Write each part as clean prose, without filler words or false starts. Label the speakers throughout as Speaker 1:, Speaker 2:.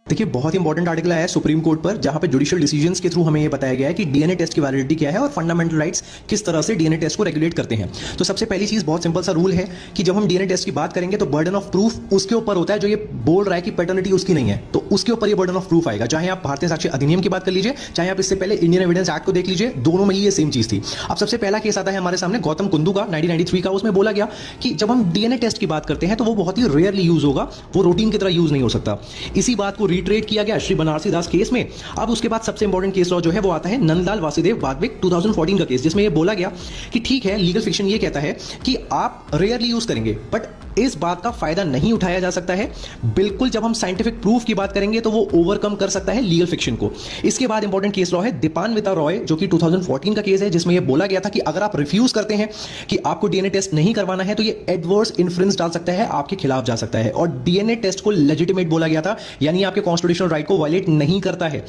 Speaker 1: देखिए, बहुत important article आया है सुप्रीम कोर्ट पर, जहां पे जुडिशियल डिसीजंस के थ्रू हमें ये बताया गया है कि डीएनए टेस्ट की वैलिडिटी क्या है और फंडामेंटल राइट्स किस तरह से डीएनए टेस्ट को रेगुलेट करते हैं। तो सबसे पहली चीज, बहुत सिंपल सा रूल है कि जब हम डीएनए टेस्ट की बात करेंगे तो बर्डन ऑफ प्रूफ उसके ऊपर होता है जो ये बोल रहा है कि पैटर्निटी उसकी नहीं है, तो उसके ऊपर ये बर्डन ऑफ प्रूफ आएगा। चाहे आप भारतीय साक्ष्य अधिनियम की बात कर लीजिए, चाहे आप इससे पहले इंडियन एविडेंस एक्ट को देख लीजिए, दोनों में ही ये सेम चीज थी। अब सबसे पहला केस आता है हमारे सामने गौतम कुंदू का 1993 का। उसमें बोला गया कि जब हम डीएनए टेस्ट की बात करते हैं तो वो बहुत ही रेयरली यूज होगा, वो रूटीन की तरह यूज नहीं हो सकता। इसी बात को रिट्रेट किया गया बनारसी दास केस में। अब उसके बाद सबसे इंपॉर्टेंट केस लॉ जो है वो आता है नंदलाल वासुदेव वाधविक 2014 का केस, जिसमें ये बोला गया कि ठीक है, लीगल फिक्शन ये कहता है कि आप रेयरली यूज करेंगे, बट इस बात का फायदा नहीं उठाया जा सकता है। बिल्कुल जब हम साइंटिफिक प्रूफ की बात करेंगे तो वो ओवरकम कर सकता है लीगल फिक्शन को। इसके बाद इंपॉर्टेंट केस लॉ है दीपान्विता रॉय, जो कि 2014 का केस है, जिसमें ये बोला गया था कि अगर आप रिफ्यूज करते हैं कि आपको डीएनए टेस्ट नहीं करवाना है तो ये एडवर्स इन्फ्लुएंस डाल सकता है, आपके खिलाफ जा सकता है। और डीएनए टेस्ट को लेजिटिमेट बोला गया था, यानी आपके कॉन्स्टिट्यूशनल राइट को वायलेट नहीं करता है।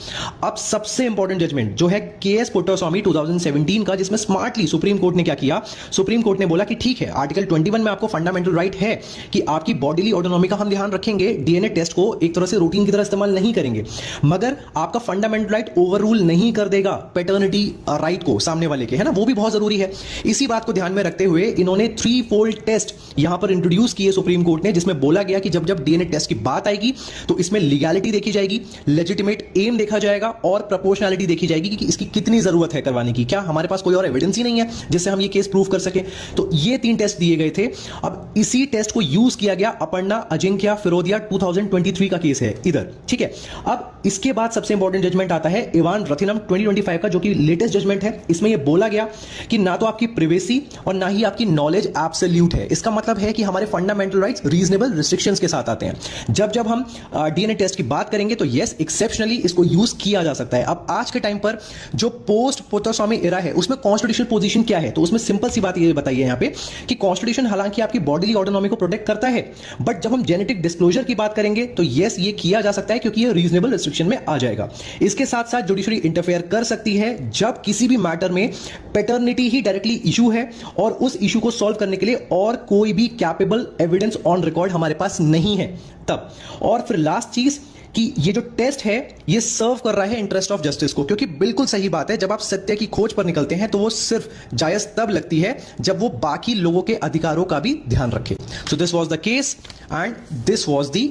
Speaker 1: अब सबसे इंपॉर्टेंट जजमेंट जो है केएस पुट्टास्वामी 2017 का, जिसमें स्मार्टली सुप्रीम कोर्ट ने क्या किया, सुप्रीम कोर्ट ने बोला कि ठीक है, आर्टिकल 21 में आपको फंडामेंटल राइट है कि आपकी बॉडीली ऑटोनॉमी का हम ध्यान रखेंगे, डीएनए टेस्ट को एक तरह से रूटीन की तरह इस्तेमाल नहीं करेंगे, मगर आपका फंडामेंटल राइट ओवर रूल नहीं कर देगा पैटर्निटी राइट को सामने वाले के, है ना, वो भी बहुत जरूरी है। इसी बात को ध्यान में रखते हुए इन्होंने 3-fold टेस्ट यहां पर इंट्रोड्यूस किए सुप्रीम कोर्ट ने, जिसमें बोला गया कि जब जब डीएनए टेस्ट की बात आएगी तो इसमें लीगैलिटी देखी जाएगी, लेजिटिमेट एम देखा जाएगा और प्रोपोर्शनैलिटी देखी जाएगी कि इसकी कितनी जरूरत है करवाने की, क्या हमारे पास कोई और एविडेंस ही नहीं है जिससे हम ये केस प्रूव कर सके। तो ये 3 टेस्ट दिए गए थे। अब इसी टेस्ट को यूज किया गया अपर्णा अजिंक्या फिरोदिया 2023 का केस है इधर, ठीक है। अब इसके बाद सबसे इंपॉर्टेंट जजमेंट आता है इवान रथिनम 2025 का, जो कि लेटेस्ट जजमेंट है। इसमें यह बोला गया कि ना तो आपकी प्रिवेसी और ना ही आपकी नॉलेज एब्सोल्यूट है। इसका मतलब है कि हमारे फंडामेंटल राइट्स रीजनेबल रिस्ट्रिक्शंस के साथ आते हैं। जब जब हम डीएनए टेस्ट की बात करेंगे तो यस, एक्सेप्शनली इसको यूज किया जा सकता है। अब आज के टाइम पर जो पोस्ट पुट्टास्वामी एरा है उसमें कॉन्स्टिट्यूशनल पोजीशन क्या है, तो उसमें सिंपल सी बात ये बताइए यहां पे कि कॉन्स्टिट्यूशन हालांकि आपकी बॉडीली ऑटोनॉमी को प्रोटेक्ट करता है, बट जब हम जेनेटिक डिस्क्लोजर की बात करेंगे तो यस, ये किया जा सकता है क्योंकि ये रीजनेबल रिस्ट्रिक्शन में आ जाएगा। इसके साथ साथ जुडिशरी इंटरफेयर कर सकती है जब किसी भी मैटर में पैटर्निटी ही डायरेक्टली इशू है और उस इशू को सॉल्व करने के लिए और कोई भी कैपेबल एविडेंस ऑन रिकॉर्ड हमारे पास नहीं है तब। और फिर लास्ट चीज कि ये जो टेस्ट है ये सर्व कर रहा है इंटरेस्ट ऑफ जस्टिस को, क्योंकि बिल्कुल सही बात है, जब आप सत्य की खोज पर निकलते हैं तो वो सिर्फ जायज तब लगती है जब वो बाकी लोगों के अधिकारों का भी ध्यान रखे। So this was the case and this was the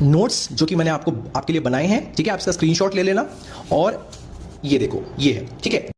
Speaker 1: notes जो कि मैंने आपके लिए बनाए हैं, ठीक है। आप इसका स्क्रीनशॉट ले लेना और ये देखो, ये है, ठीक है।